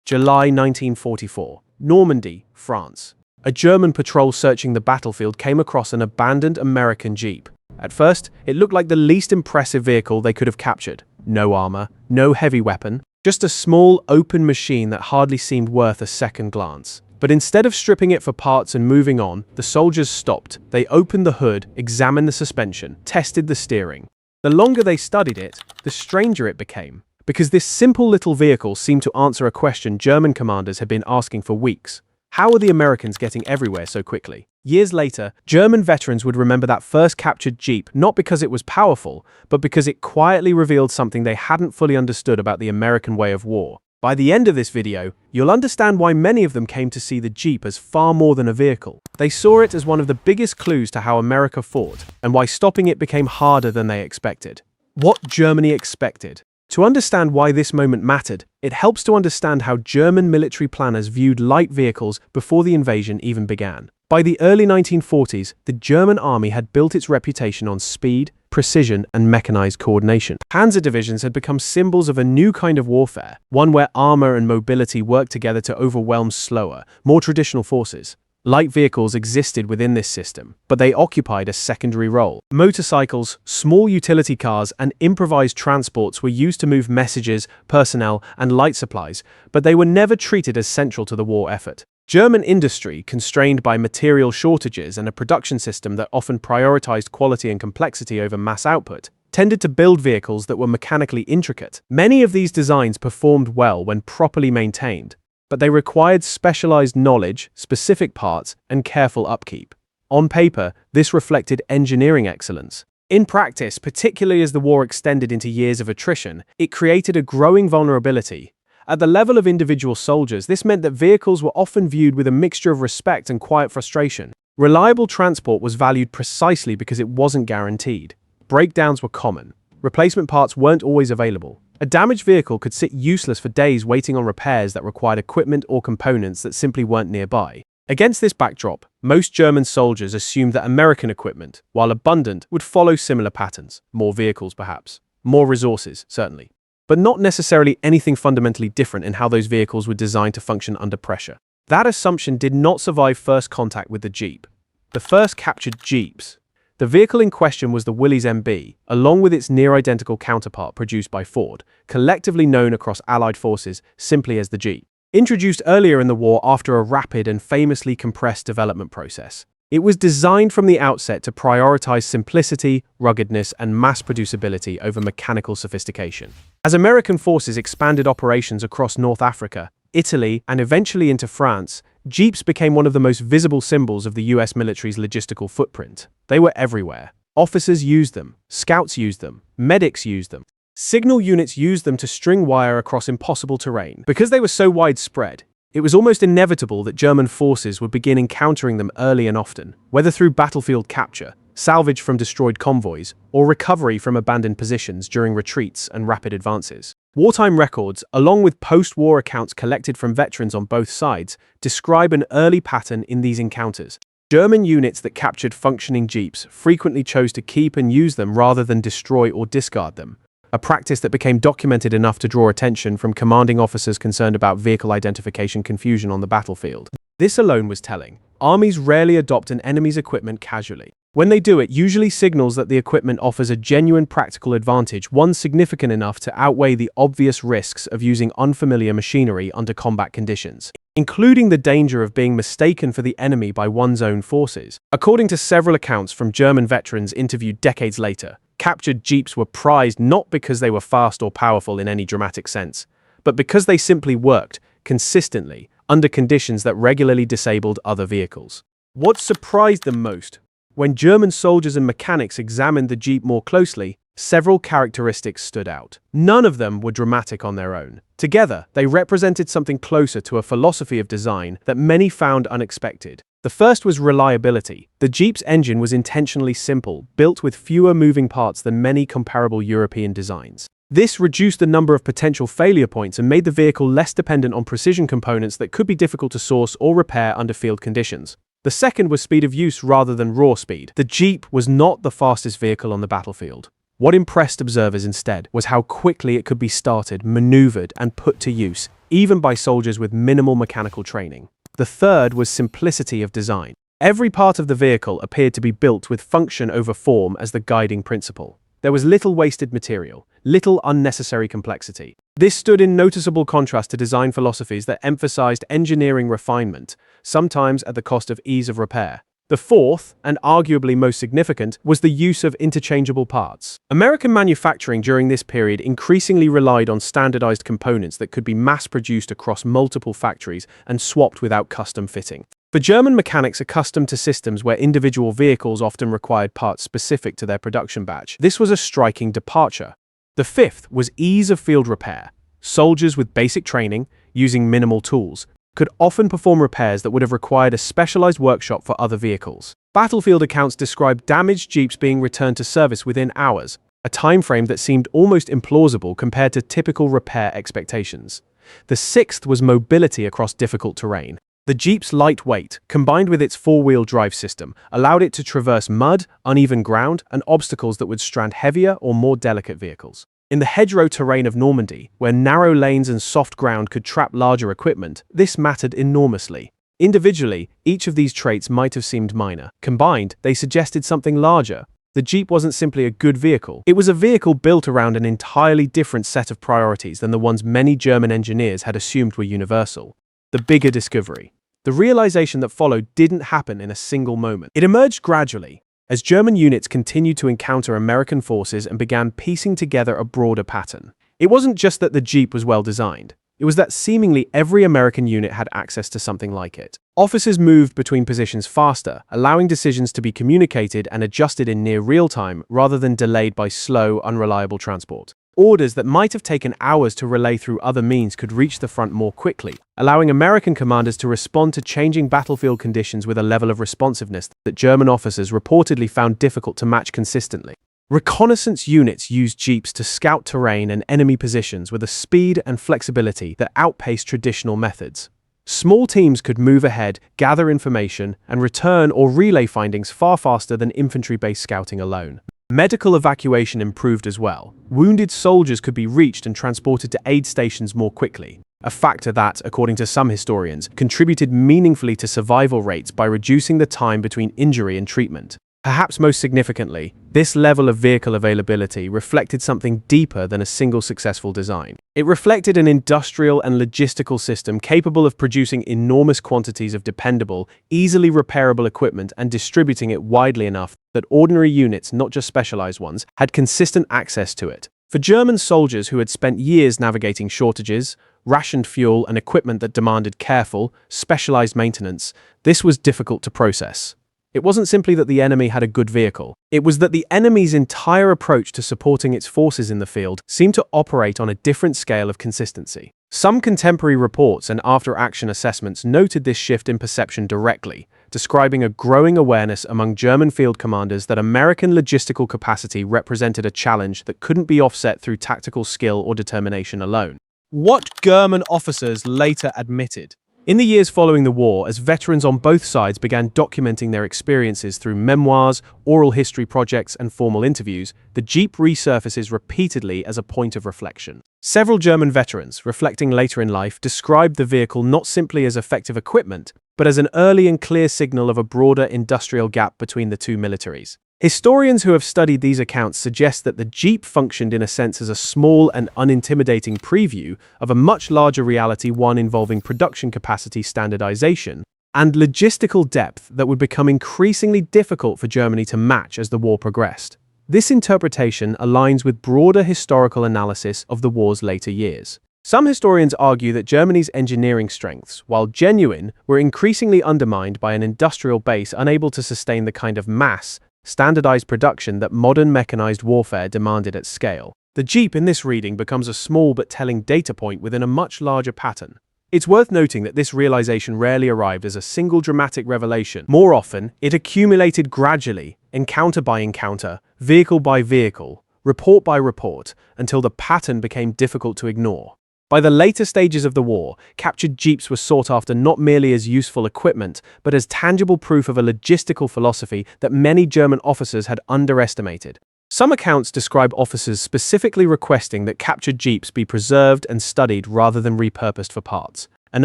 July 1944, Normandy, France. A German patrol searching the battlefield came across an abandoned American Jeep. At first, it looked like the least impressive vehicle they could have captured. No armor, no heavy weapon, just a small, open machine that hardly seemed worth a second glance. But instead of stripping it for parts and moving on, the soldiers stopped. They opened the hood, examined the suspension, tested the steering. The longer they studied it, the stranger it became, because this simple little vehicle seemed to answer a question German commanders had been asking for weeks. How are the Americans getting everywhere so quickly? Years later, German veterans would remember that first captured Jeep not because it was powerful, but because it quietly revealed something they hadn't fully understood about the American way of war. By the end of this video, you'll understand why many of them came to see the Jeep as far more than a vehicle. They saw it as one of the biggest clues to how America fought, and why stopping it became harder than they expected. What Germany expected. To understand why this moment mattered, it helps to understand how German military planners viewed light vehicles before the invasion even began. By the early 1940s, the German army had built its reputation on speed, precision, and mechanized coordination. Panzer divisions had become symbols of a new kind of warfare, one where armor and mobility worked together to overwhelm slower, more traditional forces. Light vehicles existed within this system, but they occupied a secondary role. Motorcycles, small utility cars, and improvised transports were used to move messages, personnel, and light supplies, but they were never treated as central to the war effort. German industry, constrained by material shortages and a production system that often prioritized quality and complexity over mass output, tended to build vehicles that were mechanically intricate. Many of these designs performed well when properly maintained, but they required specialized knowledge, specific parts, and careful upkeep. On paper, this reflected engineering excellence. In practice, particularly as the war extended into years of attrition, it created a growing vulnerability. At the level of individual soldiers, this meant that vehicles were often viewed with a mixture of respect and quiet frustration. Reliable transport was valued precisely because it wasn't guaranteed. Breakdowns were common. Replacement parts weren't always available. A damaged vehicle could sit useless for days waiting on repairs that required equipment or components that simply weren't nearby. Against this backdrop, most German soldiers assumed that American equipment, while abundant, would follow similar patterns. More vehicles, perhaps. More resources, certainly. But not necessarily anything fundamentally different in how those vehicles were designed to function under pressure. That assumption did not survive first contact with the Jeep. The first captured Jeeps. The vehicle in question was the Willys MB, along with its near-identical counterpart produced by Ford, collectively known across Allied forces simply as the Jeep. Introduced earlier in the war after a rapid and famously compressed development process, it was designed from the outset to prioritize simplicity, ruggedness, and mass producibility over mechanical sophistication. As American forces expanded operations across North Africa, Italy, and eventually into France, Jeeps became one of the most visible symbols of the US military's logistical footprint. They were everywhere. Officers used them, scouts used them, medics used them. Signal units used them to string wire across impossible terrain. Because they were so widespread, it was almost inevitable that German forces would begin encountering them early and often, whether through battlefield capture, salvage from destroyed convoys, or recovery from abandoned positions during retreats and rapid advances. Wartime records, along with post-war accounts collected from veterans on both sides, describe an early pattern in these encounters. German units that captured functioning Jeeps frequently chose to keep and use them rather than destroy or discard them, a practice that became documented enough to draw attention from commanding officers concerned about vehicle identification confusion on the battlefield. This alone was telling. Armies rarely adopt an enemy's equipment casually. When they do, it usually signals that the equipment offers a genuine practical advantage, one significant enough to outweigh the obvious risks of using unfamiliar machinery under combat conditions, including the danger of being mistaken for the enemy by one's own forces. According to several accounts from German veterans interviewed decades later, captured Jeeps were prized not because they were fast or powerful in any dramatic sense, but because they simply worked, consistently, under conditions that regularly disabled other vehicles. What surprised them most? When German soldiers and mechanics examined the Jeep more closely, several characteristics stood out. None of them were dramatic on their own. Together, they represented something closer to a philosophy of design that many found unexpected. The first was reliability. The Jeep's engine was intentionally simple, built with fewer moving parts than many comparable European designs. This reduced the number of potential failure points and made the vehicle less dependent on precision components that could be difficult to source or repair under field conditions. The second was speed of use rather than raw speed. The Jeep was not the fastest vehicle on the battlefield. What impressed observers instead was how quickly it could be started, maneuvered, and put to use, even by soldiers with minimal mechanical training. The third was simplicity of design. Every part of the vehicle appeared to be built with function over form as the guiding principle. There was little wasted material, little unnecessary complexity. This stood in noticeable contrast to design philosophies that emphasized engineering refinement, sometimes at the cost of ease of repair. The fourth, and arguably most significant, was the use of interchangeable parts. American manufacturing during this period increasingly relied on standardized components that could be mass-produced across multiple factories and swapped without custom fitting. For German mechanics accustomed to systems where individual vehicles often required parts specific to their production batch, this was a striking departure. The fifth was ease of field repair. Soldiers with basic training, using minimal tools, could often perform repairs that would have required a specialized workshop for other vehicles. Battlefield accounts describe damaged jeeps being returned to service within hours, a time frame that seemed almost implausible compared to typical repair expectations. The sixth was mobility across difficult terrain. The Jeep's light weight, combined with its four-wheel drive system, allowed it to traverse mud, uneven ground, and obstacles that would strand heavier or more delicate vehicles. In the hedgerow terrain of Normandy, where narrow lanes and soft ground could trap larger equipment, this mattered enormously. Individually, each of these traits might have seemed minor. Combined, they suggested something larger. The Jeep wasn't simply a good vehicle. It was a vehicle built around an entirely different set of priorities than the ones many German engineers had assumed were universal. The bigger discovery. The realization that followed didn't happen in a single moment. It emerged gradually, as German units continued to encounter American forces and began piecing together a broader pattern. It wasn't just that the Jeep was well designed. It was that seemingly every American unit had access to something like it. Officers moved between positions faster, allowing decisions to be communicated and adjusted in near real time rather than delayed by slow, unreliable transport. Orders that might have taken hours to relay through other means could reach the front more quickly, allowing American commanders to respond to changing battlefield conditions with a level of responsiveness that German officers reportedly found difficult to match consistently. Reconnaissance units used jeeps to scout terrain and enemy positions with a speed and flexibility that outpaced traditional methods. Small teams could move ahead, gather information, and return or relay findings far faster than infantry-based scouting alone. Medical evacuation improved as well. Wounded soldiers could be reached and transported to aid stations more quickly, a factor that, according to some historians, contributed meaningfully to survival rates by reducing the time between injury and treatment. Perhaps most significantly, this level of vehicle availability reflected something deeper than a single successful design. It reflected an industrial and logistical system capable of producing enormous quantities of dependable, easily repairable equipment and distributing it widely enough that ordinary units, not just specialized ones, had consistent access to it. For German soldiers who had spent years navigating shortages, rationed fuel, and equipment that demanded careful, specialized maintenance, this was difficult to process. It wasn't simply that the enemy had a good vehicle. It was that the enemy's entire approach to supporting its forces in the field seemed to operate on a different scale of consistency. Some contemporary reports and after-action assessments noted this shift in perception directly, describing a growing awareness among German field commanders that American logistical capacity represented a challenge that couldn't be offset through tactical skill or determination alone. What German officers later admitted. In the years following the war, as veterans on both sides began documenting their experiences through memoirs, oral history projects, and formal interviews, the Jeep resurfaces repeatedly as a point of reflection. Several German veterans, reflecting later in life, described the vehicle not simply as effective equipment, but as an early and clear signal of a broader industrial gap between the two militaries. Historians who have studied these accounts suggest that the Jeep functioned in a sense as a small and unintimidating preview of a much larger reality, one involving production capacity standardization and logistical depth that would become increasingly difficult for Germany to match as the war progressed. This interpretation aligns with broader historical analysis of the war's later years. Some historians argue that Germany's engineering strengths, while genuine, were increasingly undermined by an industrial base unable to sustain the kind of mass, standardized production that modern mechanized warfare demanded at scale. The Jeep in this reading becomes a small but telling data point within a much larger pattern. It's worth noting that this realization rarely arrived as a single dramatic revelation. More often, it accumulated gradually, encounter by encounter, vehicle by vehicle, report by report, until the pattern became difficult to ignore. By the later stages of the war, captured Jeeps were sought after not merely as useful equipment, but as tangible proof of a logistical philosophy that many German officers had underestimated. Some accounts describe officers specifically requesting that captured jeeps be preserved and studied rather than repurposed for parts, an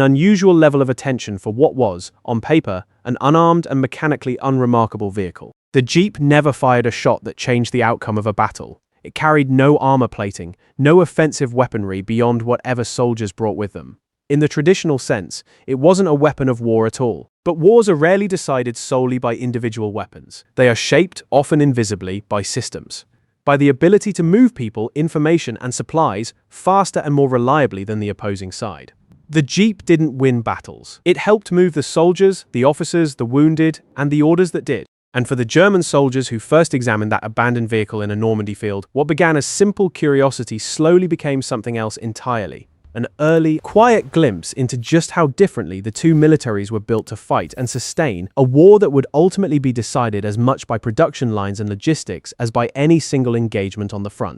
unusual level of attention for what was, on paper, an unarmed and mechanically unremarkable vehicle. The jeep never fired a shot that changed the outcome of a battle. It carried no armor plating, no offensive weaponry beyond whatever soldiers brought with them. In the traditional sense, it wasn't a weapon of war at all. But wars are rarely decided solely by individual weapons. They are shaped, often invisibly, by systems. By the ability to move people, information, and supplies faster and more reliably than the opposing side. The jeep didn't win battles. It helped move the soldiers, the officers, the wounded, and the orders that did. And for the German soldiers who first examined that abandoned vehicle in a Normandy field, what began as simple curiosity slowly became something else entirely. An early, quiet glimpse into just how differently the two militaries were built to fight and sustain a war that would ultimately be decided as much by production lines and logistics as by any single engagement on the front.